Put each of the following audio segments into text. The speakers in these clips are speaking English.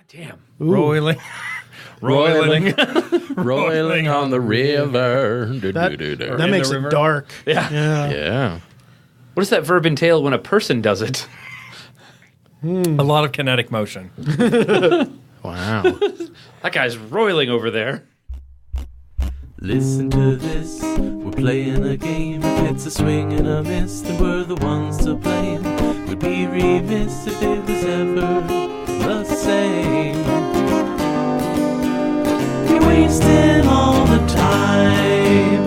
Damn. Ooh. Roiling on the river. That makes it dark. Yeah. What does that verb entail when a person does it? A lot of kinetic motion. Wow. That guy's roiling over there. Listen to this, we're playing a game. If it's a swing and a miss, then we're the ones to blame. We'd be remiss if it was ever the same. You're wasting all the time.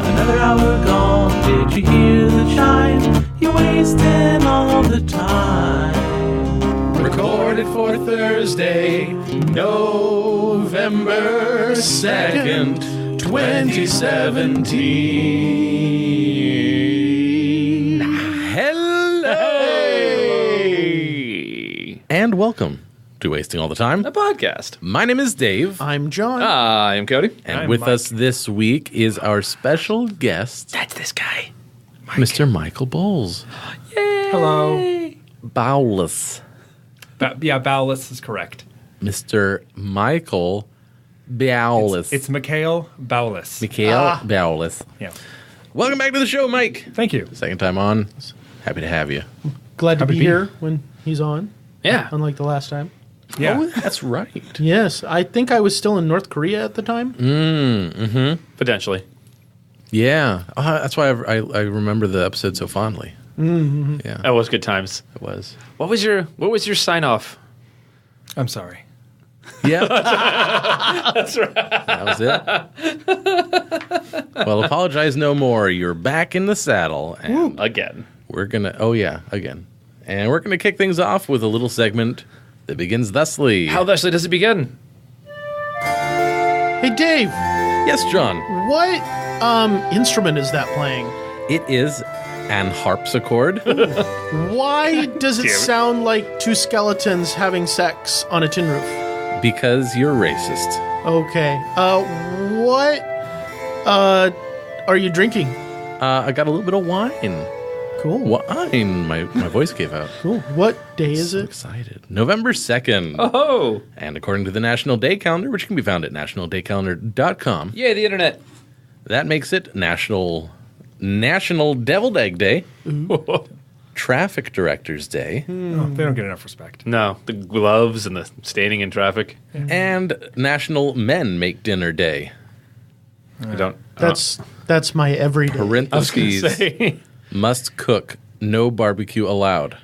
Another hour gone, did you hear the chime? You're wasting all the time. Recorded for Thursday, November 2nd, 2017. Hello! Hey! And welcome to Wasting All the Time. A podcast. My name is Dave. I'm John. I'm Cody. And I'm with Mike. us this week is our special guest, That's this guy. Mr. Michael Bowles. Hello. Bowless. Bowless is correct. Mr. Michael Bowless. It's Mikhail Bowless. Mikhail Bowless. Yeah. Welcome back to the show, Mike. Thank you. Second time on. Happy to have you. Glad to Happy be to be here when he's on, Yeah. unlike the last time. Yeah. Oh, that's right. Yes, I think I was still in North Korea at the time. Potentially. Yeah. That's why I remember the episode so fondly. Mm-hmm. Yeah, That was good times. it was. What was your sign off? I'm sorry. Yeah. That's right. That was it. Well, apologize no more. You're back in the saddle. And Again. we're going to, again. And we're going to kick things off with a little segment that begins thusly. How thusly does it begin? Hey, Dave, Yes, John. what instrument is that playing? It is an harpsichord. Why does it Damn it. sound like two skeletons having sex on a tin roof? Because you're racist. Okay. What are you drinking? I got a little bit of wine. Cool. Wine. My voice gave out. Cool. What day is So it? excited. November 2nd. Oh. And according to the National Day Calendar, which can be found at nationaldaycalendar.com, Yay, the internet. that makes it National Deviled Egg Day, Traffic Directors Day, Oh, they don't get enough respect. No, the gloves and the standing in traffic. and National Men Make Dinner Day. I don't. That's my everyday. I was going to Parentheses, say. must cook, no barbecue allowed.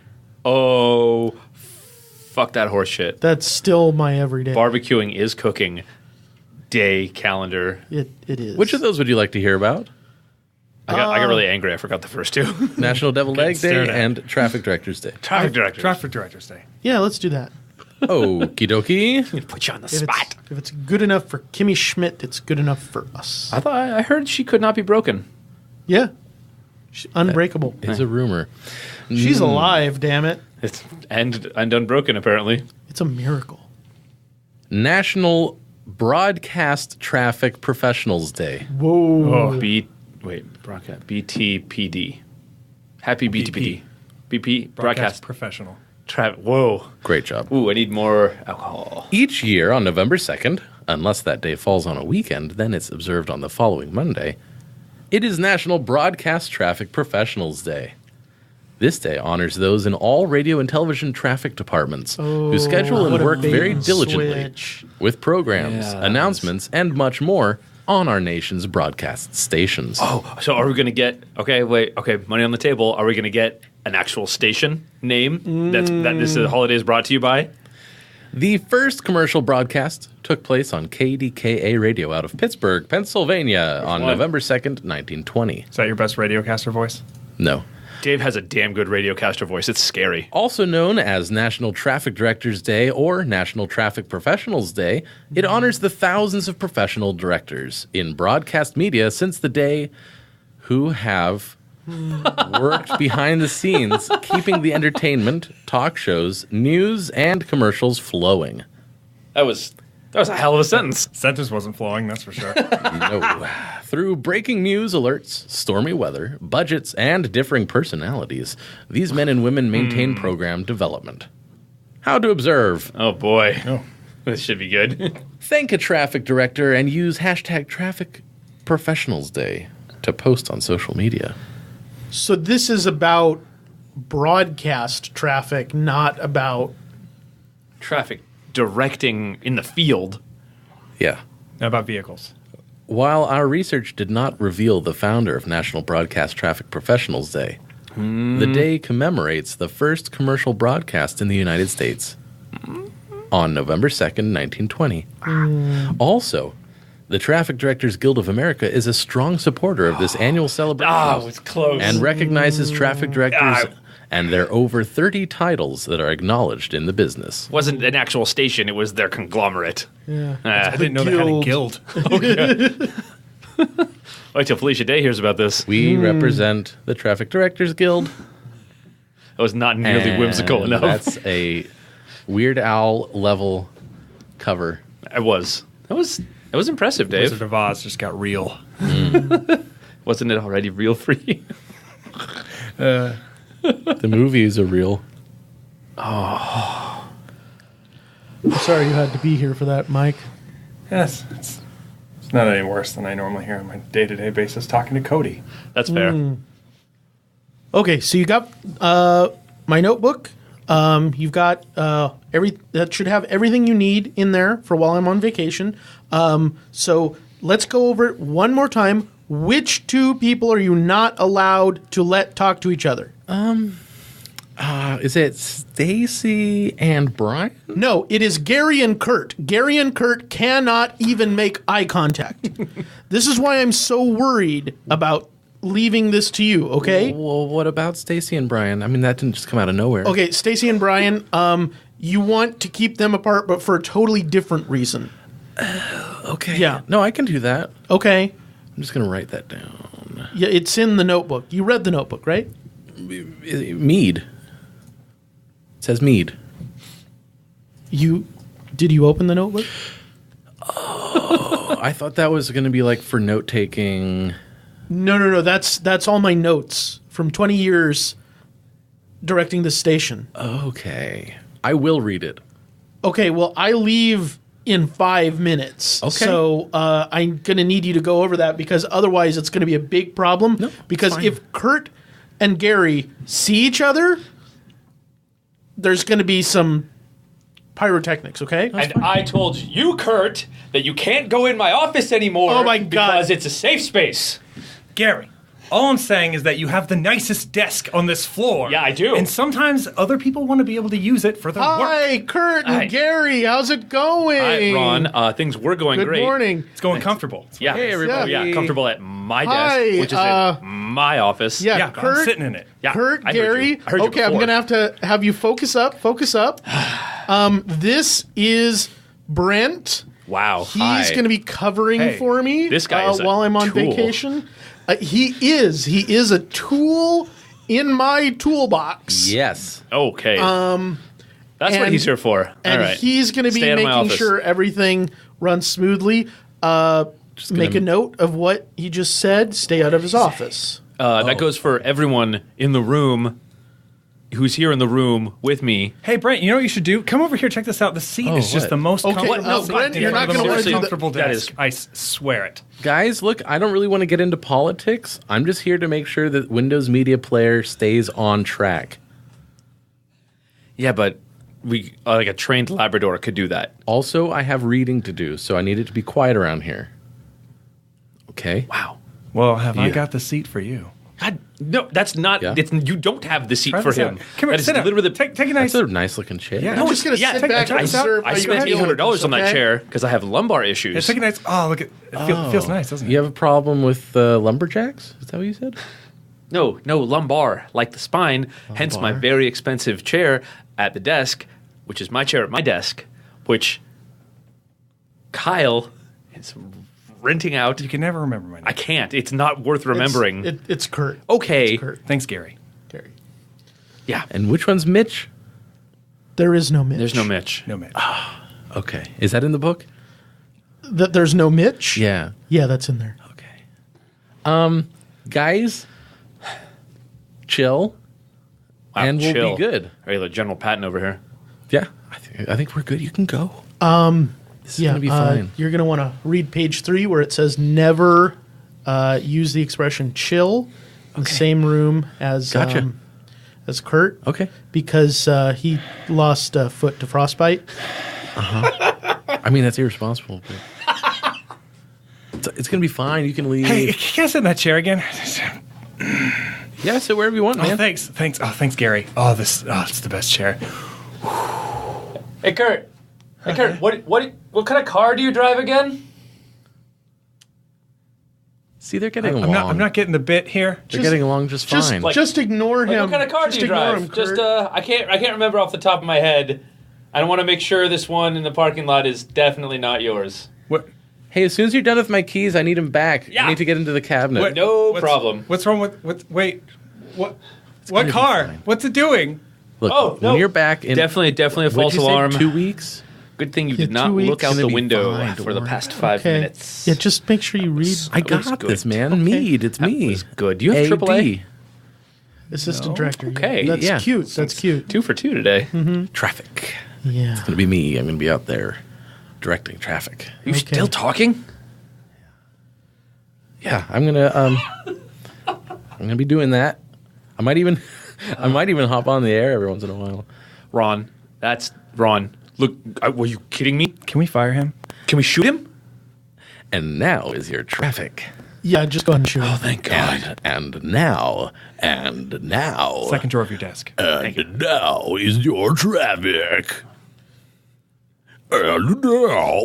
Oh, fuck that horse shit. That's still my everyday. Barbecuing is cooking. Day calendar. It is. Which of those would you like to hear about? I got really angry. I forgot the first two. National Deviled Egg Day stared at. and Traffic Directors Day. Traffic director. Traffic Director's Day. Yeah, let's do that. Okie dokie. Put you on the If spot. it's good enough for Kimmy Schmidt, it's good enough for us. I heard she could not be broken. Yeah. Unbreakable. It's a rumor. She's alive, damn it. It's and unbroken apparently. It's a miracle. National Broadcast Traffic Professionals Day. Whoa. Broadcast BTPD. Happy BTPD. BP broadcast Professional. Whoa. Great job. Ooh, I need more alcohol. Each year on November 2nd, unless that day falls on a weekend, then it's observed on the following Monday, it is National Broadcast Traffic Professionals Day. This day honors those in all radio and television traffic departments who schedule and what a work bait very and diligently switch. with programs, Yeah, that announcements, and much more on our nation's broadcast stations. Oh, so are we going to get money on the table. Are we going to get an actual station name that this holiday is brought to you by? The first commercial broadcast took place on KDKA Radio out of Pittsburgh, Pennsylvania on one? November 2nd, 1920. Is that your best radiocaster voice? No. Dave has a damn good radiocaster voice. It's scary. Also known as National Traffic Directors Day or National Traffic Professionals Day, it honors the thousands of professional directors in broadcast media since the day who have worked behind the scenes, keeping the entertainment, talk shows, news, and commercials flowing. That was a hell of a sentence. Sentence wasn't flowing, that's for sure. No. Through breaking news alerts, stormy weather, budgets, and differing personalities, these men and women maintain program development. How to observe. Oh boy. This should be good. Thank a traffic director and use hashtag Traffic Professionals Day to post on social media. So this is about broadcast traffic, not about... Traffic directing in the field. Yeah. How about vehicles? While our research did not reveal the founder of National Broadcast Traffic Professionals Day, the day commemorates the first commercial broadcast in the United States on November 2nd, 1920. Also, the Traffic Directors Guild of America is a strong supporter of this annual celebration. Oh, it's close. And recognizes traffic directors and their over 30 titles that are acknowledged in the business. Wasn't an actual station, it was their conglomerate. Yeah. I didn't know they had a guild. Wait till Felicia Day hears about this. We represent the Traffic Directors Guild. That was not nearly and whimsical enough. That's a Weird Al level cover. It was. That was impressive, Dave. Wizard of Oz just got real. Wasn't it already real for you? The movies are real. I'm sorry you had to be here for that, Mike. Yes, it's not any worse than I normally hear on my day-to-day basis talking to Cody. That's fair. Okay, so you got my notebook. You've got that should have everything you need in there for while I'm on vacation. So let's go over it one more time. Which two people are you not allowed to let talk to each other? Is it Stacy and Brian? No, it is Gary and Kurt. Gary and Kurt cannot even make eye contact. This is why I'm so worried about leaving this to you, okay? Well, what about Stacy and Brian? I mean, that didn't just come out of nowhere. Okay, Stacy and Brian, you want to keep them apart, but for a totally different reason. Okay. Yeah. No, I can do that. Okay. I'm just going to write that down. Yeah, it's in the notebook. You read the notebook, right? Mead. It says Mead. Did you open the notebook? Oh, I thought that was going to be like for note taking. No. That's all my notes from 20 years directing this station. Okay. I will read it. Okay, well, I leave in 5 minutes. Okay. So I'm going to need you to go over that because otherwise it's going to be a big problem. No, because fine. if Kurt and Gary see each other, there's going to be some pyrotechnics, okay? And I told you, Kurt, that you can't go in my office anymore. Oh my God. Because it's a safe space. Gary, all I'm saying is that you have the nicest desk on this floor. Yeah, I do. And sometimes other people want to be able to use it for their work. Hi, Kurt and Hi. Gary. How's it going? Hi, Ron. Things were going Good great. morning. It's going comfortable. Yeah. Hey, everybody. Yeah, comfortable at my desk, Hi, which is in my office. Yeah, Yeah, but Kurt. I'm sitting in it. Yeah, Kurt, I heard Gary. you. I heard you Okay, I'm before. going to have you focus up. This is Brent. Wow. He's going to be covering Hey, for me this guy is a while I'm on tool. vacation. He is a tool in my toolbox. Yes. Okay. That's what and- he's here for. And All right. he's going to be Stay out of my making office. sure everything runs smoothly. Make a note of what he just said. Stay out of his office. That goes for everyone in the room who's here in the room with me. Hey, Brent, you know what you should do? Come over here, check this out. The seat is just what? the most Okay, comfortable. Brent, you're not the gonna most wanna do that. comfortable That desk. is- I swear it. Guys, look, I don't really want to get into politics. I'm just here to make sure that Windows Media Player stays on track. Yeah, but we like a trained Labrador could do that. Also, I have reading to do, so I need it to be quiet around here. Okay? Wow. Well, have I Yeah. got the seat for you? God, no, that's not. Yeah. You don't have the seat Try for this him. out. Come here, That is sit down. literally Take a nice. That's a nice looking chair. Yeah. I'm just going to yeah, sit take- back and check this out. observe. I how you spent deal with $800 this, on that okay? chair because I have lumbar Yeah, issues. take a nice. Oh, look at it. Feels nice, doesn't it? You have a problem with lumberjacks? Is that what you said? No, lumbar, like the spine. Hence my Lumbar. very expensive chair at the desk, which is my chair at my desk, which Kyle is renting out. You can never remember my name. I can't. It's not worth remembering. It's Kurt. Okay. It's Kurt. Thanks, Gary. Gary. Yeah. And which one's Mitch? There is no Mitch. There's no Mitch. No, Mitch. Okay. Is that in the book? There's no Mitch? Yeah. Yeah, that's in there. Okay. Guys, chill. Wow, And we'll be chill. good. Regular General Patton over here. Yeah. I think we're good. You can go. This is going to be fine. You're going to want to read page 3 where it says never use the expression chill in the same room as Gotcha. As Kurt. Okay. Because he lost a foot to frostbite. I mean, that's irresponsible. But it's going to be fine. You can leave. Hey, can I sit in that chair again? Yeah, sit wherever you want, man. Oh, thanks. Oh, thanks, Gary. It's the best chair. Hey, Kurt. Hey, Kurt. What kind of car do you drive again? See, they're getting along. I'm not getting the bit here. They're getting along just fine. Just ignore him. What kind of car do you drive? Kurt. I can't remember off the top of my head. I want to make sure this one in the parking lot is definitely not yours. What? Hey, as soon as you're done with my keys, I need them back. Yeah. I need to get into the cabinet. What? No problem. What's wrong with? Wait. What car? fine. What's it doing? Look, Oh, no. when you're back in... Definitely a what'd false you say, alarm. 2 weeks? Good thing you Yeah, did not 2 weeks. look out Gonna the be window fine, for don't the worry. past 5 minutes. Yeah, just make sure you read I That was got good. this, man. Mead. It's me. That was good. Do you have AAA? AD. assistant director. Okay. That's Yeah. cute. That's cute. 2 for 2 today. Traffic. Yeah. It's going to be me. I'm going to be out there directing traffic. You still talking? Yeah, I'm going to I'm going to be doing that. I might even hop on the air every once in a while. Ron. Look, were you kidding me? Can we fire him? Can we shoot him? And now is your traffic. Yeah, just go ahead and shoot him. Thank And now. Second drawer of your desk. And now is your traffic. And now.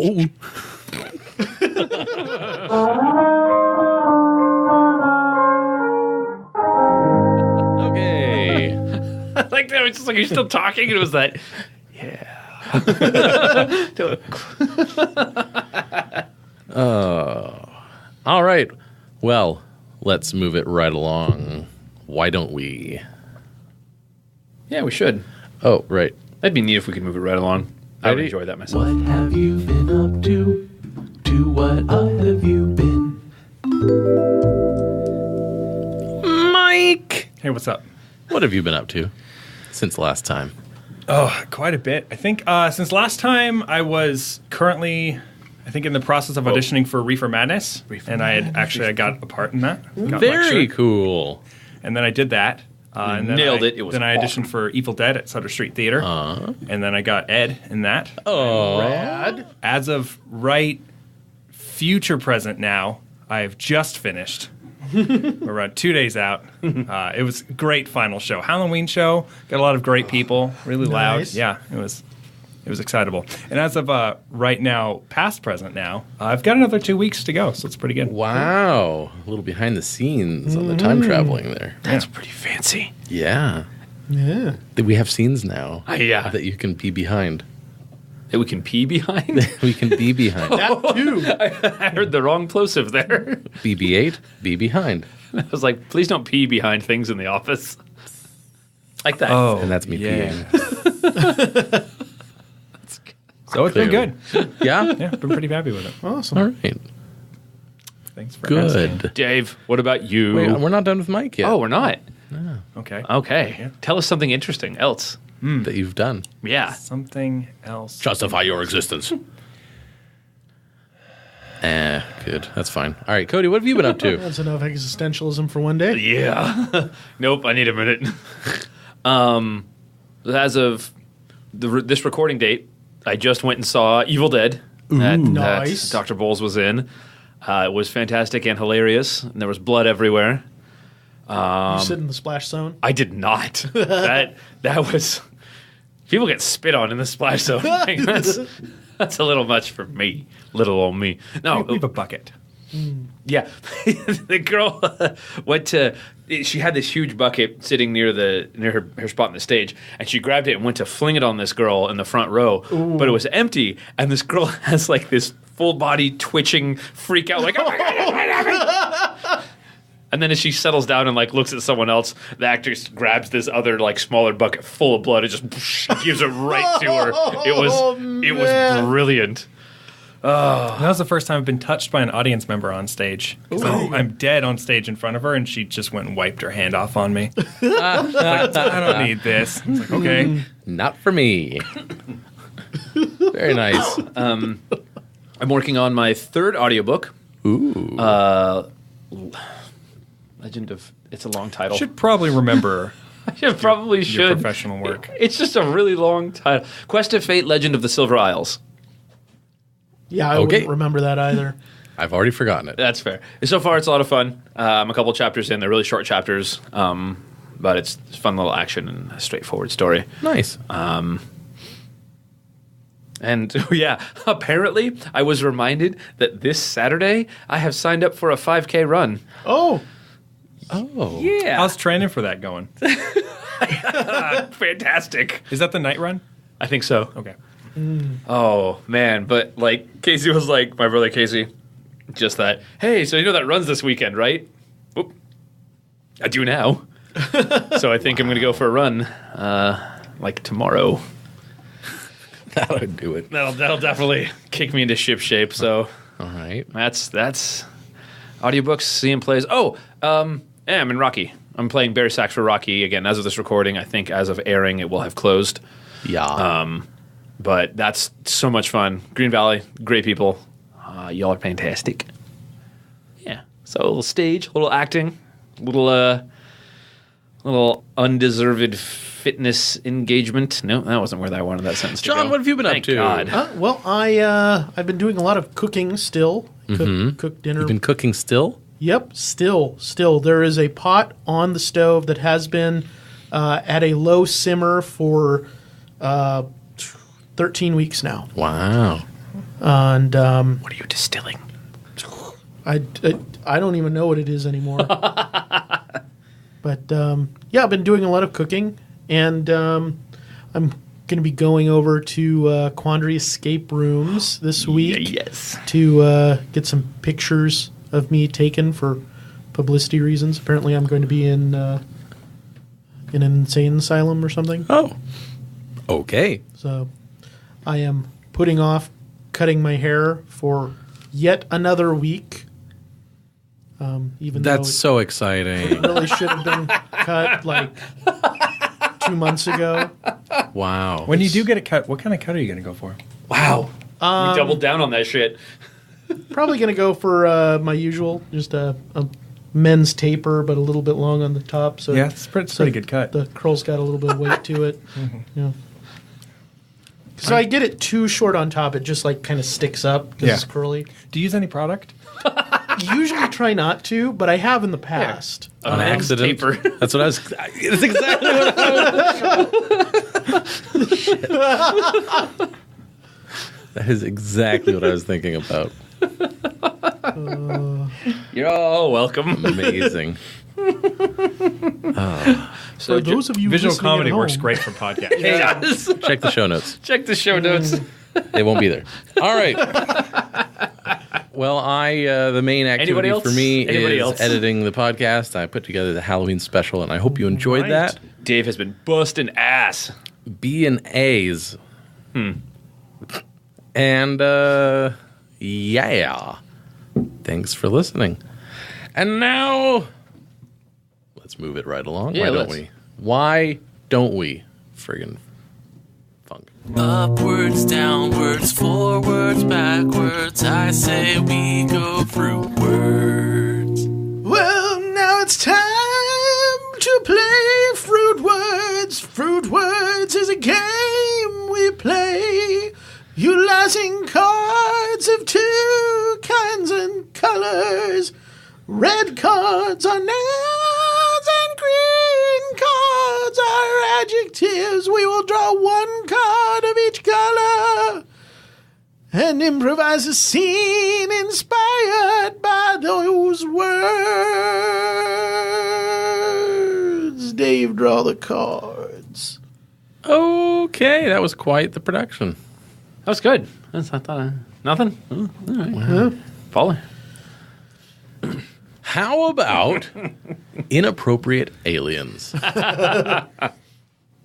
Okay. Like that. It's just like you're still talking, and it was that. Yeah. All right. Well, let's move it right along. Why don't we? Yeah, we should. Oh, right. That'd be neat if we could move it right along. I would Ready? enjoy that myself. What have you been up to? To what have you been? Mike! Hey, what's up? What have you been up to since last time? Oh, quite a bit. I think since last time I was currently, I think, in the process of auditioning for Reefer Madness. I got a part in that. Got Very lectured. cool. And then I did that. And then nailed it. It was Then I auditioned awesome. for Evil Dead at Sutter Street Theater. And then I got Ed in that. Oh, Rad. As of future present now, I've just finished. We're around 2 days out. It was a great final show. Halloween show. Got a lot of great people. Really loud. Nice. Yeah, it was excitable. And as of right now, past present now, I've got another 2 weeks to go, so it's pretty good. wow. A little behind the scenes on the time traveling there. That's pretty fancy. Yeah. Yeah. That we have scenes now Yeah. that you can be behind. That we can pee behind? We can be behind. That too. I heard the wrong plosive there. BB-8, be behind. I was like, please don't pee behind things in the office. Like that. And that's me peeing. So it's been good. Yeah? Yeah, been pretty happy with it. Awesome. All right. Thanks for asking. Good. Dave, what about you? Wait, we're not done with Mike yet. Oh, we're not. Okay. Okay. Yeah. Tell us something interesting else. That you've done. Yeah. Something else. Justify your existence. Good. That's fine. All right, Cody, what have you been up to? That's enough existentialism for one day. Yeah. Nope, I need a minute. As of this recording date, I just went and saw Evil Dead that Nice. Dr. Bowles was in. It was fantastic and hilarious, and there was blood everywhere. You sit in the splash zone. I did not. that was... People get spit on in the splash zone. Like, that's a little much for me. Little old me. No, We have a bucket. yeah. The girl went to... She had this huge bucket sitting near her spot on the stage, and she grabbed it and went to fling it on this girl in the front row, but it was empty, and this girl has like this full body twitching freak out, like, oh my God, what happened? And then as she settles down and like looks at someone else, the actress grabs this other like smaller bucket full of blood and just gives it right to her. It was brilliant. That was the first time I've been touched by an audience member on stage. 'Cause I'm dead on stage in front of her, and she just went and wiped her hand off on me. I don't need this. I was like, okay. Not for me. Very nice. I'm working on my third audiobook. Ooh. Legend of... It's a long title. Should probably remember I probably your should. professional work. It's just a really long title. Quest of Fate, Legend of the Silver Isles. Yeah, I wouldn't remember that either. I've already forgotten it. That's fair. So far, it's a lot of fun. I'm a couple chapters in. They're really short chapters, but it's fun little action and a straightforward story. Nice. And yeah, apparently, I was reminded that this Saturday I have signed up for a 5K run. Oh, Oh. Yeah, How's training for that going? fantastic. Is that the night run? I think so. Okay. Oh man, but like Casey was like, my brother Casey, just that. Hey, so you know that runs this weekend, right? Oop, I do now. So I think I'm going to go for a run, like tomorrow. That would do it. That'll definitely kick me into ship shape. So All right. that's audiobooks, seeing plays. Oh, yeah, I'm in Rocky. I'm playing Bear Sax for Rocky again. As of this recording, I think as of airing, it will have closed. Yeah. But that's so much fun. Green Valley, great people. Y'all are fantastic. Yeah. So a little stage, a little acting, little undeserved fitness engagement. No, that wasn't where I wanted that sentence to go. John, what have you been Thank up to? God. well, I've been doing a lot of cooking still. Cook dinner. You've been cooking still? Yep, still. There is a pot on the stove that has been at a low simmer for 13 weeks now. Wow. And What are you distilling? I don't even know what it is anymore. But yeah, I've been doing a lot of cooking, and I'm going to be going over to Quandary Escape Rooms this week. Yes. To get some pictures of me taken for publicity reasons. Apparently, I'm going to be in an insane asylum or something. Oh. Okay. So I am putting off cutting my hair for yet another week. Even That's though so exciting. it really should have been cut like 2 months ago. Wow. When you do get a cut, what kind of cut are you going to go for? Wow. We doubled down on that shit. Probably going to go for my usual, just a men's taper, but a little bit long on the top. So Yeah, it's a pretty good cut. The curl's got a little bit of weight to it. Yeah. So I get it too short on top, it just like kind of sticks up because it's curly. Do you use any product? Usually try not to, but I have in the past. On accident. Taper. That's what I was. That's exactly what I was. Shit. That is exactly what I was thinking about. You're all welcome. Amazing. So For those of you Visual listening comedy at works home, great for podcasts. Yes. Check the show notes. Check the show notes. They won't be there. All right. Well, the main activity for me is editing the podcast. I put together the Halloween special, and I hope you enjoyed Right. that. Dave has been busting ass. B and A's. And yeah. Thanks for listening. And now let's move it right along. Yeah, Why don't let's. we? Why don't we? Friggin' funk. Upwards, downwards, forwards, backwards. I say we go fruitwards. Well, now it's time to play Fruitwards. Fruitwards is a game we play, utilizing cards of two kinds and colors. Red cards are nouns and green cards are adjectives. We will draw one card of each color and improvise a scene inspired by those words. Dave, draw the cards. Okay, that was quite the production. That was good. I thought nothing. Oh, all right. Follow. How about inappropriate aliens?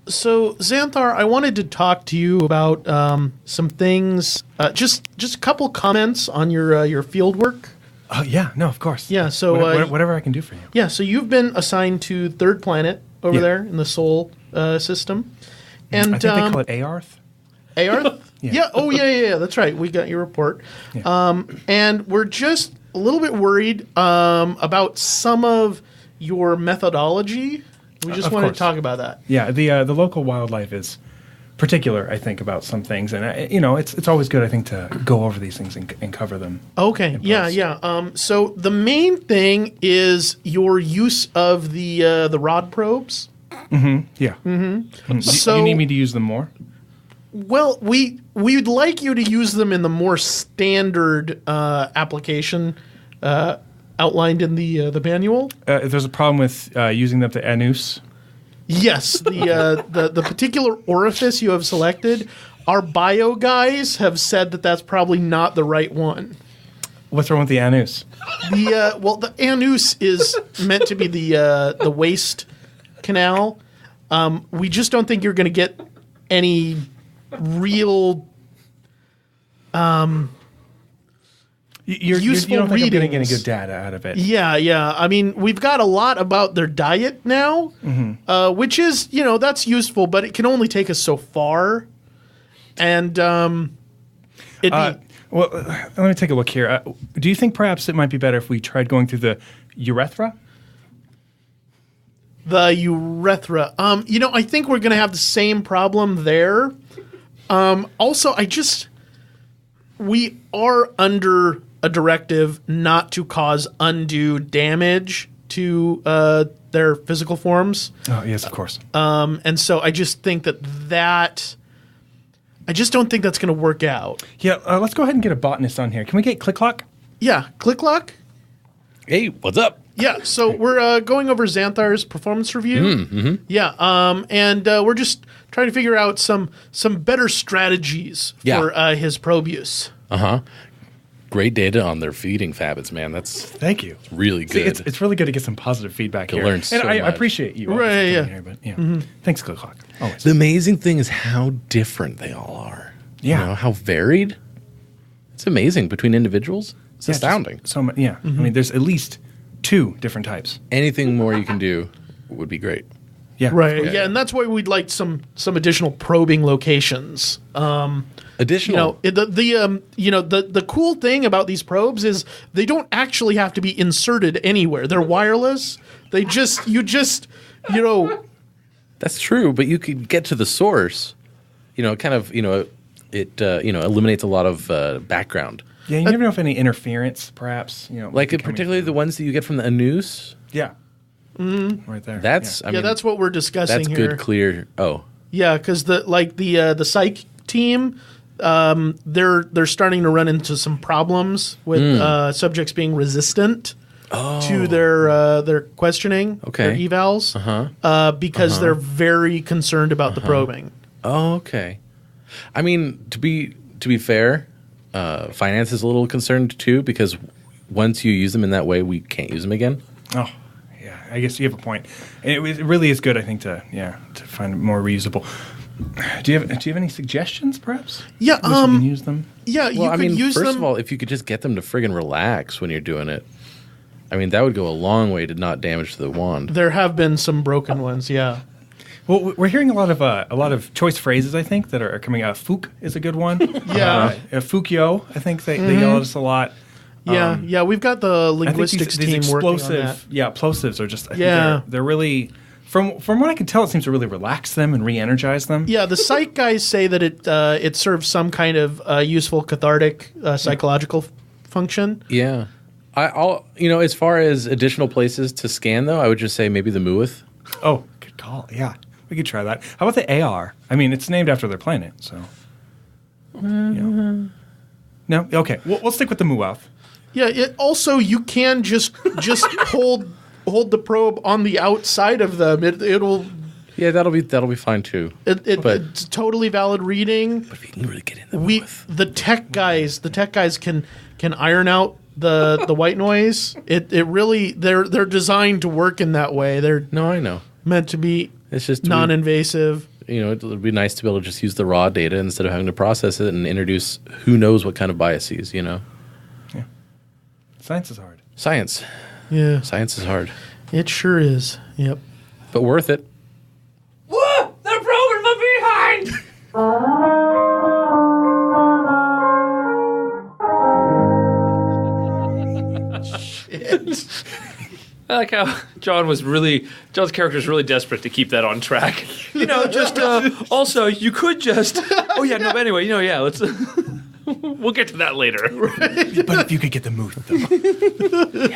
So, Xanthar, I wanted to talk to you about some things. Just a couple comments on your field work. Oh, yeah. No, of course. Yeah, so, whatever I can do for you. Yeah, so you've been assigned to Third Planet over Yeah. there in the Sol system, and I think they call it Aarth. AR? Yeah. Oh, yeah. That's right. We got your report. Yeah. And we're just a little bit worried about some of your methodology. We just wanted to talk about that. Yeah, the local wildlife is particular, I think, about some things. And, it's always good, I think, to go over these things and cover them. Okay. Yeah. So the main thing is your use of the rod probes. Mm-hmm. Yeah. Mm-hmm. So, do you need me to use them more? Well, we'd like you to use them in the more standard application outlined in the manual. If there's a problem with using them to anus. Yes, the particular orifice you have selected, our bio guys have said that that's probably not the right one. What's wrong with the anus? The anus is meant to be the waist canal. We just don't think you're going to get any real you useful don't think I'm getting any readings. good data out of it? Yeah. I mean, we've got a lot about their diet now, which is, that's useful, but it can only take us so far. And well, let me take a look here. Do you think perhaps it might be better if we tried going through the urethra? The urethra. I think we're going to have the same problem there. Also, we are under a directive not to cause undue damage to their physical forms. Oh, yes, of course. And so I just think I just don't think that's going to work out. Yeah, let's go ahead and get a botanist on here. Can we get Clicklock? Yeah, Clicklock? Hey, what's up? Yeah, so we're going over Xanthar's performance review. Mm-hmm. Yeah, and we're just trying to figure out some better strategies for his probe use. Great data on their feeding habits, man. Thank you. Really good. See, it's really good to get some positive feedback here. learn so and I much. appreciate you. Right, yeah. Here, but, Thanks, Clicklock. Always. The amazing thing is how different they all are. Yeah. How varied. It's amazing between individuals. It's astounding. I mean, there's at least 2 different types. Anything more you can do would be great. Yeah. Right, yeah, and that's why we'd like some additional probing locations. Additional. The cool thing about these probes is they don't actually have to be inserted anywhere. They're wireless. That's true, but you could get to the source. It eliminates a lot of background. Yeah, you never know if any interference, perhaps. Particularly the ones that you get from the anus. Yeah. Mm-hmm. Right there. That's that's what we're discussing that's here. good, clear. Oh, yeah, because the psych team, they're starting to run into some problems with subjects being resistant to their questioning, their evals, because they're very concerned about the probing. Oh, okay. I mean, to be fair, finance is a little concerned too, because once you use them in that way, we can't use them again. Oh, yeah. I guess you have a point. And it really is good, I think, to find it more reusable. Do you have any suggestions, perhaps? Yeah. We can use them. Yeah. Use first them. of all, if you could just get them to friggin' relax when you're doing it, I mean, that would go a long way to not damage the wand. There have been some broken ones. Yeah. Well, we're hearing a lot of choice phrases, I think, that are coming out. Fook is a good one. Yeah. Fukyo, I think they yell at us a lot. Yeah, we've got the linguistics team working on that. Yeah, plosives are just. I think they're really. From what I can tell, it seems to really relax them and re-energize them. Yeah, the psych guys say that it serves some kind of useful cathartic psychological function. Yeah, I'll as far as additional places to scan though, I would just say maybe the Muith. Oh, good call. Yeah, we could try that. How about the AR? I mean, it's named after their planet, so. No, okay. We'll stick with the Muath. Yeah. Also, you can just hold the probe on the outside of them. It'll. Yeah, that'll be fine too. It's totally valid reading. But if you can really get in the Muith. The tech guys can iron out the white noise. It really they're designed to work in that way. They're I know. meant to be It's just non-invasive. It would be nice to be able to just use the raw data instead of having to process it and introduce who knows what kind of biases. Yeah. Science is hard. Science. Yeah. Science is hard. It sure is. Yep. But worth it. Whoa! They're probing my behind! I like how John's character is really desperate to keep that on track. Just also you could just. Oh yeah, no. But anyway, yeah. Let's. We'll get to that later. But if you could get the mood, though.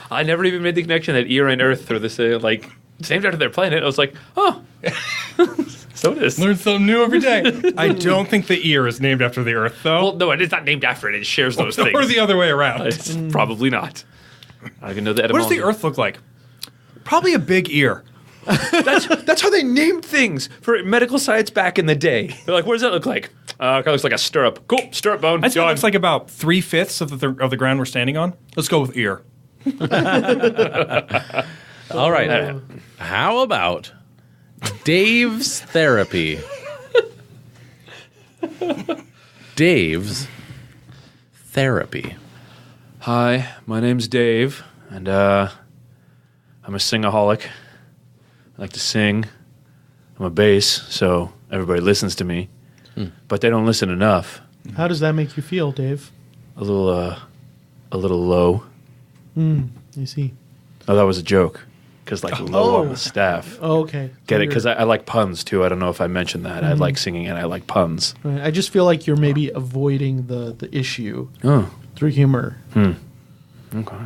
I never even made the connection that Ear and Earth are the same, it's named after their planet. I was like, oh, so it is. Learn something new every day. I don't think the ear is named after the Earth, though. Well, no, it's not named after it. It shares those things. Or the other way around. It's probably not. I don't even know the What etymology. does the Earth look like? Probably a big ear. That's how they named things for medical science back in the day. They're like, what does that look like? It kind of looks like a stirrup. Cool, stirrup bone. I'd say it looks like about 3/5 of the ground we're standing on. Let's go with ear. All right. How about Dave's therapy? Dave's therapy. Hi, my name's Dave, and I'm a singaholic. I like to sing. I'm a bass, so everybody listens to me, but they don't listen enough. How does that make you feel, Dave? A little low. I see. Oh, that was a joke. Because low on the staff. Oh, okay. Get it? Because I like puns too. I don't know if I mentioned that. I like singing and I like puns. Right. I just feel like you're maybe avoiding the issue Oh. through humor. Okay.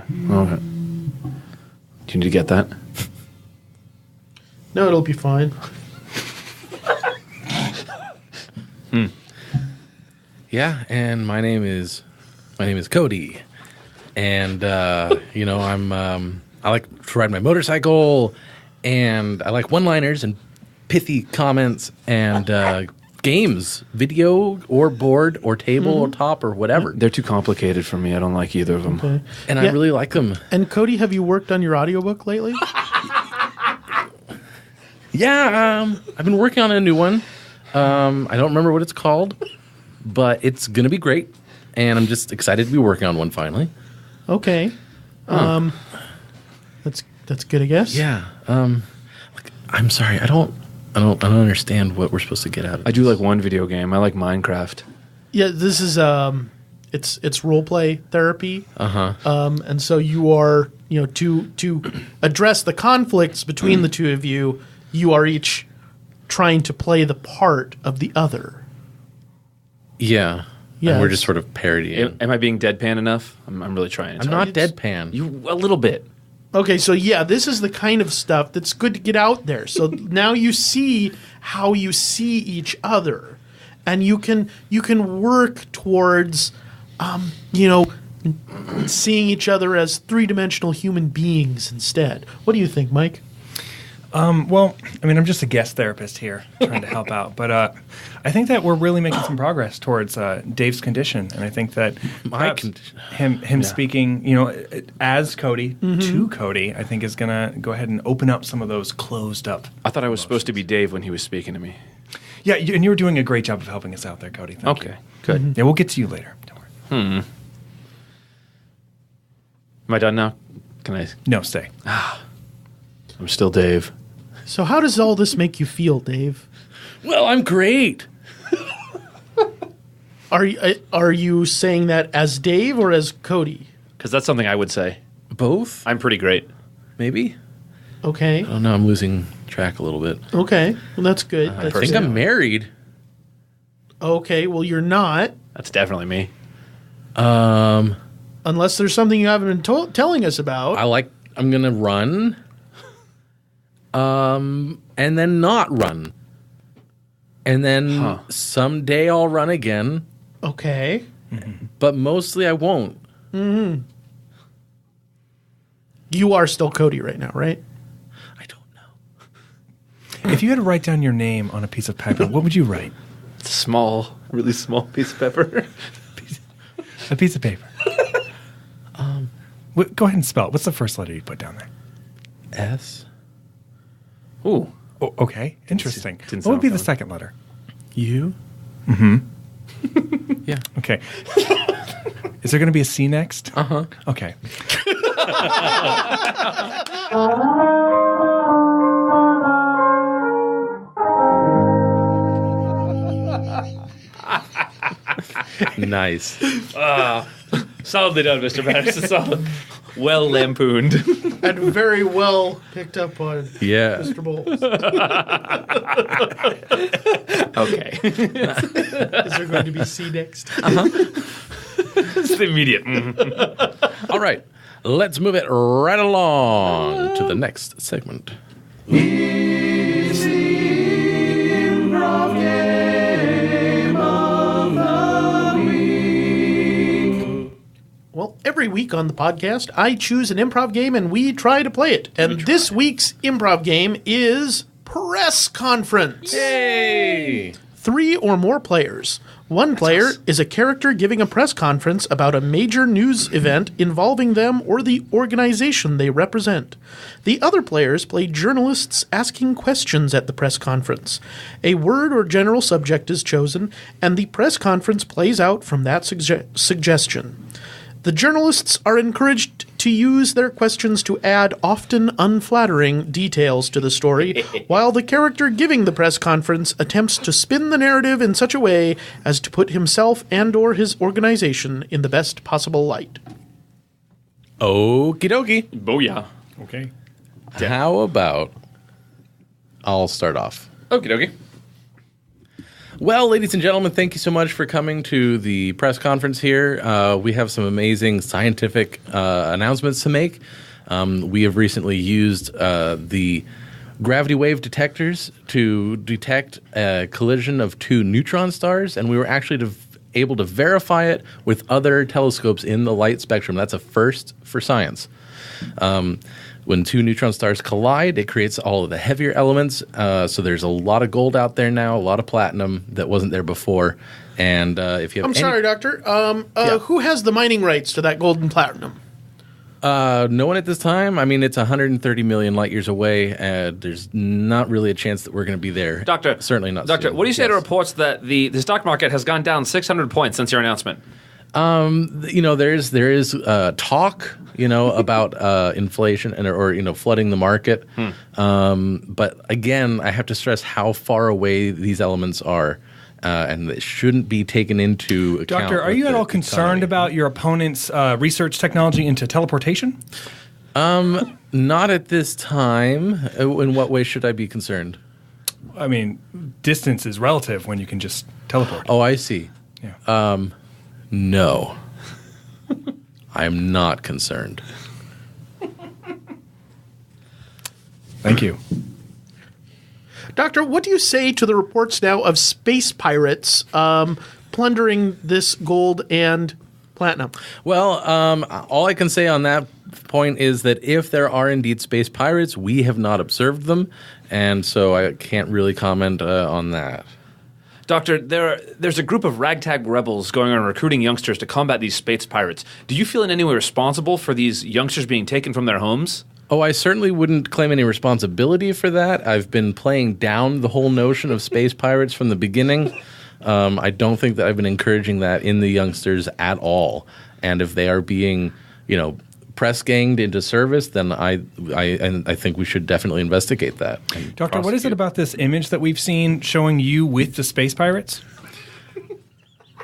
Do you need to get that? No, it'll be fine. Yeah, and my name is Cody, and I like to ride my motorcycle, and I like one-liners and pithy comments and games, video or board or table or top or whatever. They're too complicated for me. I don't like either of them. Okay. And I really like them. And Cody, have you worked on your audiobook lately? Yeah, I've been working on a new one. I don't remember what it's called, but it's going to be great, and I'm just excited to be working on one finally. Okay. That's good, I guess. Yeah. I'm sorry. I don't understand what we're supposed to get out of I do like one video game. I like Minecraft. Yeah, this is it's role play therapy. Uh-huh. And so you are, to address the conflicts between the two of you, you are each trying to play the part of the other. Yeah. Yeah. And we're just sort of parodying. Am I being deadpan enough? I'm really trying. I'm not deadpan. A little bit. Okay, so yeah, this is the kind of stuff that's good to get out there. So now you see how you see each other, and you can work towards, seeing each other as three-dimensional human beings instead. What do you think, Mike? Well, I'm just a guest therapist here trying to help out. But I think that we're really making some progress towards Dave's condition. And I think that him speaking, as Cody to Cody, I think is going to go ahead and open up some of those closed up. I thought I was supposed to be Dave when he was speaking to me. Yeah, and you were doing a great job of helping us out there, Cody. Thank you. Good. Yeah, we'll get to you later. Don't worry. Am I done now? Can I? No, stay. I'm still Dave. So how does all this make you feel, Dave? Well, I'm great. Are you saying that as Dave or as Cody? Because that's something I would say. Both? I'm pretty great. Maybe? Okay. I don't know. I'm losing track a little bit. Okay. Well, that's good. I think I'm married. Okay. Well, you're not. That's definitely me. Unless there's something you haven't been telling us about. I'm going to run. And then not run. And then someday I'll run again. Okay. But mostly I won't. Mm-hmm. You are still Cody right now, right? I don't know. If you had to write down your name on a piece of paper, what would you write? It's a small, really small piece of pepper. A piece of paper. Go ahead and spell it. What's the first letter you put down there? S. Ooh. Oh, okay. Interesting. Didn't What would be sound the second letter? U. Yeah. Okay. Is there going to be a C next? Uh-huh. Okay. Nice. Solidly done, Mr. Madison. Solid. Well lampooned. And very well picked up on Yeah. Mr. Bowles. Okay. Is there going to be C next? It's the immediate. All right. Let's move it right along to the next segment. Well, every week on the podcast, I choose an improv game and we try to play it. And this week's improv game is Press Conference. Yay! 3 or more players. One player is a character giving a press conference about a major news event involving them or the organization they represent. The other players play journalists asking questions at the press conference. A word or general subject is chosen, and the press conference plays out from that suggestion. The journalists are encouraged to use their questions to add often unflattering details to the story, while the character giving the press conference attempts to spin the narrative in such a way as to put himself and/or his organization in the best possible light. Okie dokie. Booyah. Okay. How about I'll start off. Okie dokie. Well, ladies and gentlemen, thank you so much for coming to the press conference here. We have some amazing scientific announcements to make. We have recently used the gravity wave detectors to detect a collision of 2 neutron stars, and we were actually able to verify it with other telescopes in the light spectrum. That's a first for science. When 2 neutron stars collide, it creates all of the heavier elements. So there's a lot of gold out there now, a lot of platinum that wasn't there before. And if you have Sorry, Doctor. Who has the mining rights to that gold and platinum? no one at this time. I mean, it's 130 million light years away. There's not really a chance that we're going to be there. Doctor. Certainly not. Doctor, soon. what do you say to Yes. reports that the stock market has gone down 600 points since your announcement? There is talk, about inflation or flooding the market. But again, I have to stress how far away these elements are, and it shouldn't be taken into account. Doctor, are with you at the all concerned economy. about your opponent's research technology into teleportation? Not at this time. In what way should I be concerned? I mean, distance is relative when you can just teleport. Oh, I see. Yeah. No. I'm not concerned. Thank you. Doctor, what do you say to the reports now of space pirates plundering this gold and platinum? Well, all I can say on that point is that if there are indeed space pirates, we have not observed them, and so I can't really comment on that. Doctor, there's a group of ragtag rebels going around recruiting youngsters to combat these space pirates. Do you feel in any way responsible for these youngsters being taken from their homes? Oh, I certainly wouldn't claim any responsibility for that. I've been playing down the whole notion of space pirates from the beginning. I don't think that I've been encouraging that in the youngsters at all. And if they are being, press ganged into service, then I think we should definitely investigate that. Doctor, what is it about this image that we've seen showing you with the space pirates?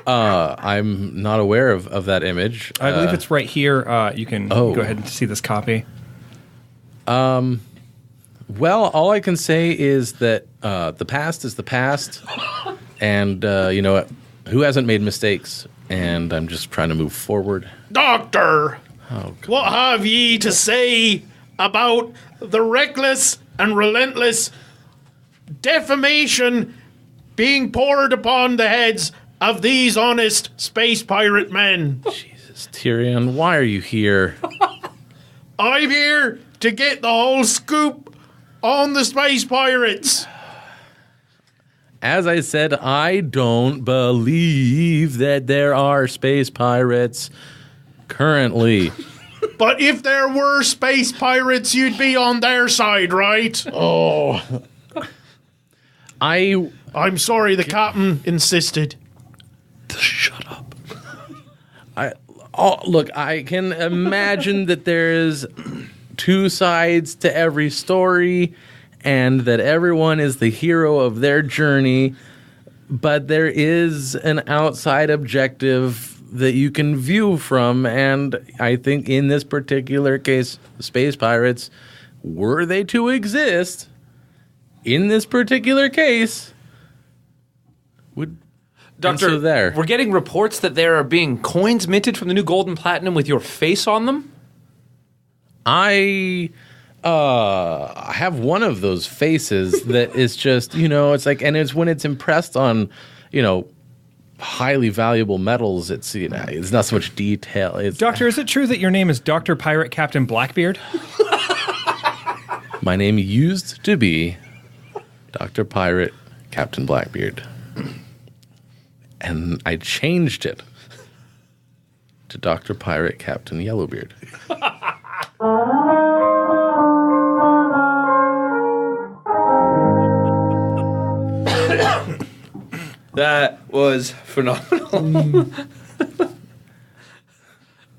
I'm not aware of that image. I believe it's right here. You can go ahead and see this copy. Well, all I can say is that the past is the past, and who hasn't made mistakes? And I'm just trying to move forward. Doctor, what have ye to say about the reckless and relentless defamation being poured upon the heads of these honest space pirate men? Jesus, Tyrion, why are you here? I'm here to get the whole scoop on the space pirates. As I said, I don't believe that there are space pirates currently. But if there were space pirates, you'd be on their side, right? Oh. I'm sorry, the captain insisted. Shut up. Look, I can imagine that there is two sides to every story and that everyone is the hero of their journey, but there is an outside objective that you can view from. And I think in this particular case, space pirates, were they to exist, in this particular case, would Doctor, answer there. We're getting reports that there are being coins minted from the new gold and platinum with your face on them. I have one of those faces that is just, it's like, and it's when it's impressed on, highly valuable metals. It's, it's not so much detail. It's, Doctor, is it true that your name is Dr. Pirate Captain Blackbeard? My name used to be Dr. Pirate Captain Blackbeard. And I changed it to Dr. Pirate Captain Yellowbeard. That was phenomenal.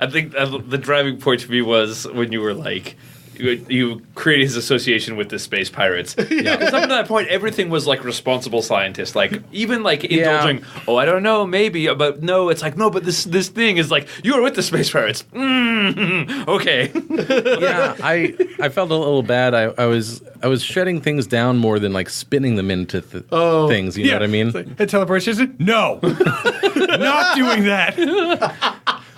I think the driving point for me was when you were like, you created his association with the space pirates. Yeah. Because up to that point, everything was like responsible scientists. Like, even like indulging, I don't know, maybe, but no, it's like, no, but this thing is like, you were with the space pirates. Okay. Yeah, I felt a little bad. I was shutting things down more than like spinning them into things. You know what I mean? Like, teleportation? No. Not doing that.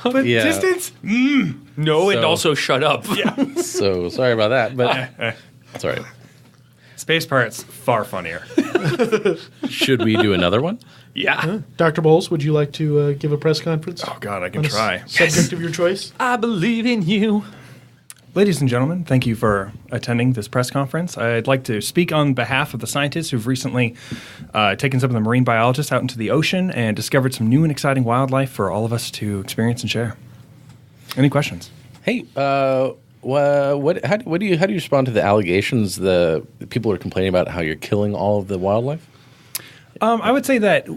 But distance? No, and also shut up. Yeah. So sorry about that, but it's all right. Space Pirates, far funnier. Should we do another one? Yeah. Dr. Bowles, would you like to give a press conference? Oh, God, I can on a try. Subject of your choice? I believe in you. Ladies and gentlemen, thank you for attending this press conference. I'd like to speak on behalf of the scientists who've recently taken some of the marine biologists out into the ocean and discovered some new and exciting wildlife for all of us to experience and share. Any questions? Hey, how do you respond to the allegations the people are complaining about how you're killing all of the wildlife? I would say that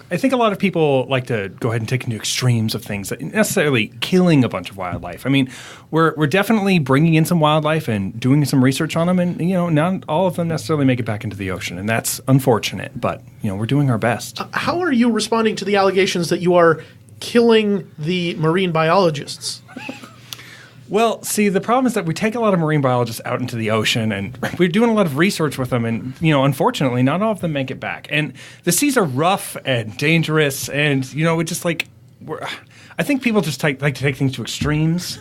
I think a lot of people like to go ahead and take into extremes of things, that necessarily killing a bunch of wildlife. I mean, we're definitely bringing in some wildlife and doing some research on them, and not all of them necessarily make it back into the ocean, and that's unfortunate. But we're doing our best. How are you responding to the allegations that you are killing the marine biologists? Well, see, the problem is that we take a lot of marine biologists out into the ocean, and we're doing a lot of research with them, and unfortunately, not all of them make it back. And the seas are rough and dangerous, and it just like I think people just like to take things to extremes,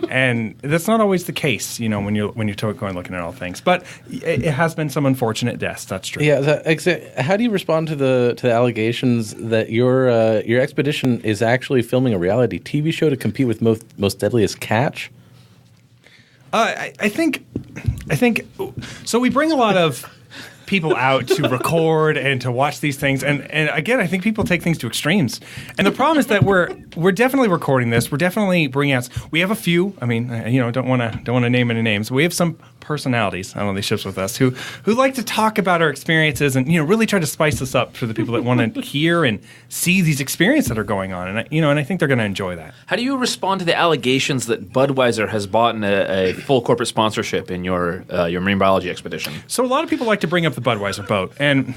and that's not always the case. When you're going looking at all things, but it has been some unfortunate deaths. That's true. Yeah. How do you respond to the allegations that your expedition is actually filming a reality TV show to compete with Most Deadliest Catch? I think so. We bring a lot of people out to record and to watch these things, and again, I think people take things to extremes. And the problem is that we're definitely recording this. We're definitely bringing out. We have a few. I mean, don't want to name any names. We have some personalities on these ships with us who like to talk about our experiences and really try to spice this up for the people that want to hear and see these experiences that are going on. And I think they're going to enjoy that. How do you respond to the allegations that Budweiser has bought in a full corporate sponsorship in your marine biology expedition? So a lot of people like to bring up the Budweiser boat, and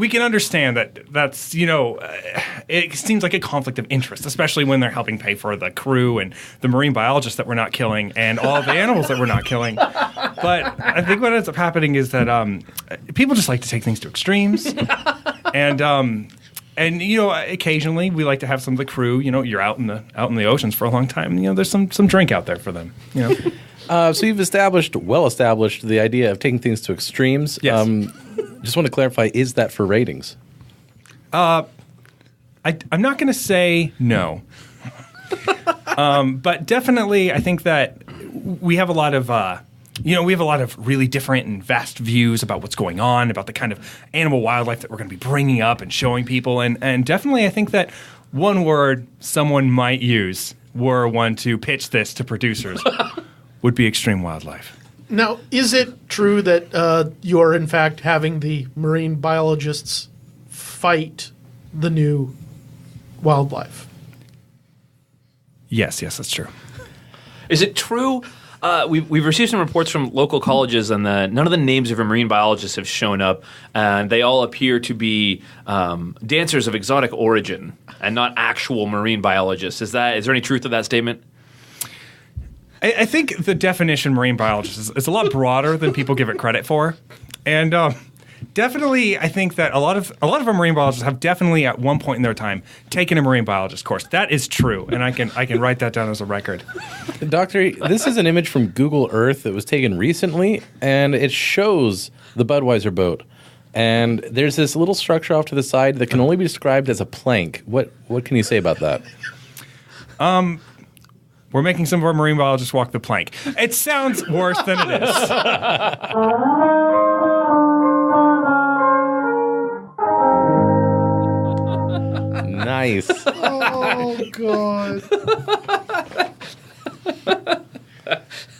we can understand that's it seems like a conflict of interest, especially when they're helping pay for the crew and the marine biologists that we're not killing and all the animals that we're not killing. But I think what ends up happening is that people just like to take things to extremes, and occasionally we like to have some of the crew. You're out in the oceans for a long time. There's some drink out there for them. So you've well established the idea of taking things to extremes. Yes. Just want to clarify: is that for ratings? I'm not going to say no, but definitely I think that we have a lot of. We have a lot of really different and vast views about what's going on, about the kind of animal wildlife that we're going to be bringing up and showing people. And definitely I think that one word someone might use, were one to pitch this to producers, would be extreme wildlife. Now, is it true that you're in fact having the marine biologists fight the new wildlife? Yes, that's true. Is it true We've received some reports from local colleges, and none of the names of your marine biologists have shown up, and they all appear to be dancers of exotic origin and not actual marine biologists. Is there any truth to that statement? I think the definition marine biologist is a lot broader than people give it credit for, and definitely I think that a lot of our marine biologists have definitely at one point in their time taken a marine biologist course. That is true, and I can write that down as a record. Doctor, this is an image from Google Earth that was taken recently, and it shows the Budweiser boat. And there's this little structure off to the side that can only be described as a plank. What can you say about that? We're making some of our marine biologists walk the plank. It sounds worse than it is. Nice. Oh, God.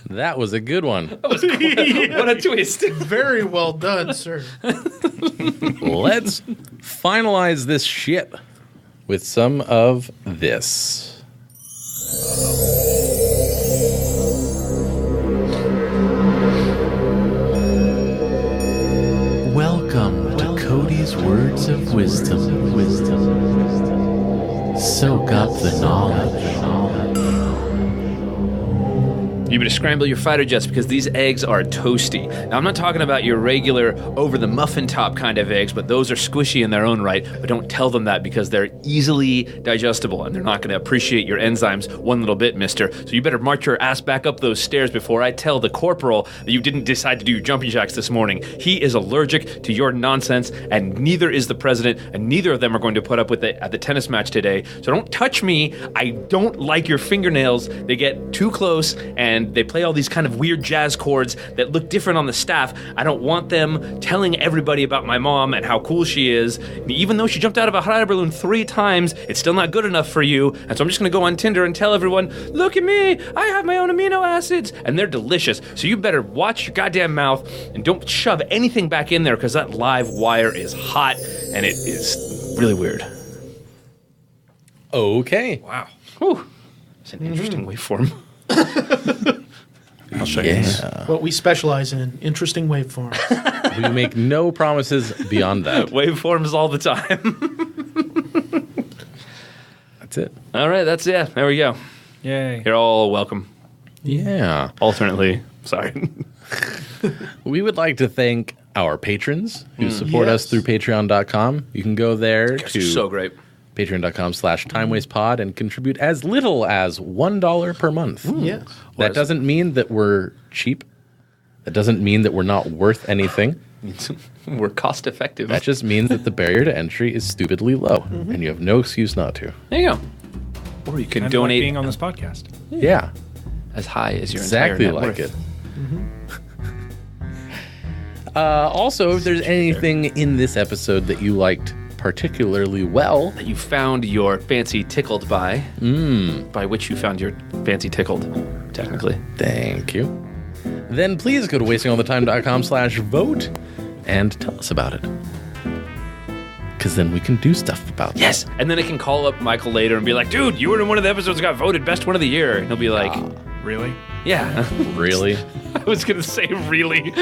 That was a good one. What a twist. Very well done, sir. Let's finalize this shit with some of this. Welcome to Cody's Words of Wisdom. Soak up the knowledge. You better scramble your fighter jets because these eggs are toasty. Now, I'm not talking about your regular over-the-muffin top kind of eggs, but those are squishy in their own right. But don't tell them that because they're easily digestible, and they're not going to appreciate your enzymes one little bit, mister. So you better march your ass back up those stairs before I tell the corporal that you didn't decide to do your jumping jacks this morning. He is allergic to your nonsense, and neither is the president, and neither of them are going to put up with it at the tennis match today. So don't touch me. I don't like your fingernails. They get too close, and they play all these kind of weird jazz chords that look different on the staff. I don't want them telling everybody about my mom and how cool she is. Even though she jumped out of a hot air balloon 3 times, it's still not good enough for you. And so I'm just going to go on Tinder and tell everyone, look at me, I have my own amino acids. And they're delicious. So you better watch your goddamn mouth and don't shove anything back in there because that live wire is hot and it is really weird. Okay. Wow. Whew. It's an interesting waveform. I'll show you this. What we specialize in, interesting waveforms. We make no promises beyond that. Waveforms all the time. That's it. All right, that's it. There we go. Yay. You're all welcome. Yeah. Alternately, sorry. We would like to thank our patrons who support us through patreon.com. You can go there to So great. patreon.com/timewastepod and contribute as little as $1 per month. Yes. That doesn't mean that we're cheap. That doesn't mean that we're not worth anything. We're cost effective. That just means that the barrier to entry is stupidly low, and you have no excuse not to. There you go. Or you can Kind of like donate being on this podcast. Yeah, as high as your exactly entire net like worth. it. Also, if there's anything in this episode that you liked particularly well, That you found your fancy tickled by which you found your fancy tickled, technically. thank you, then please go to wastingallthetime.com/vote and tell us about it. Because then we can do stuff about Yes. And then I can call up Michael later and be like, dude, you were in one of the episodes that got voted best one of the year. And he'll be like, Really? yeah. that. Really? I was going to say really.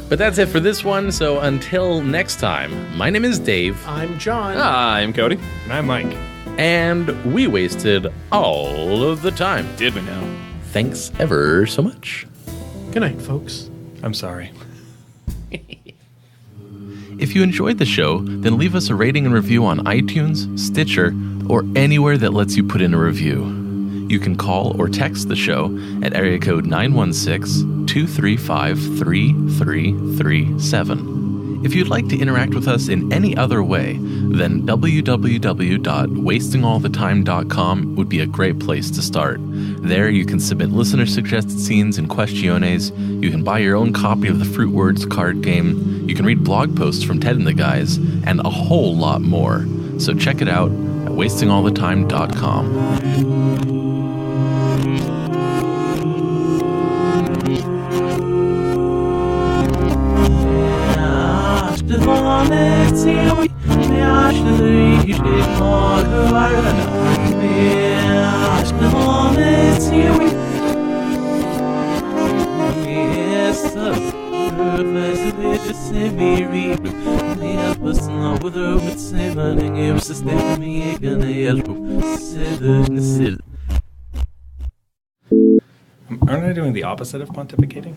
But that's it for this one. So until next time, my name is Dave, I'm John. I'm Cody. And I'm Mike. and we wasted all of the time. Did we know? Thanks ever so much. Good night, folks. I'm sorry. If you enjoyed the show, then leave us a rating and review on iTunes, Stitcher, or anywhere that lets you put in a review. You can call or text the show at area code 916-235-3337. If you'd like to interact with us in any other way, then www.wastingallthetime.com would be a great place to start. There you can submit listener-suggested scenes and questiones, you can buy your own copy of the Fruitwards card game, you can read blog posts from Ted and the guys, and a whole lot more. So check it out at wastingallthetime.com. Aren't I doing the opposite of pontificating?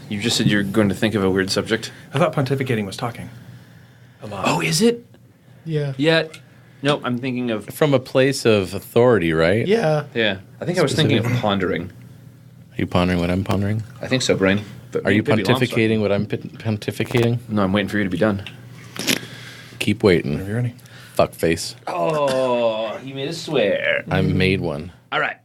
You just said you're going to think of a weird subject. I thought pontificating was talking. A lot. Oh, is it? Yeah. Yeah. No, I'm thinking of. From a place of authority, right? Yeah. Yeah. I think I was thinking of pondering. Are you pondering what I'm pondering? I think so, Brain. But Are you maybe Lom's pontificating what I'm pontificating? not. No, I'm waiting for you to be done. Keep waiting. Are you ready? Fuckface. Oh, you made us swear. I made one. All right.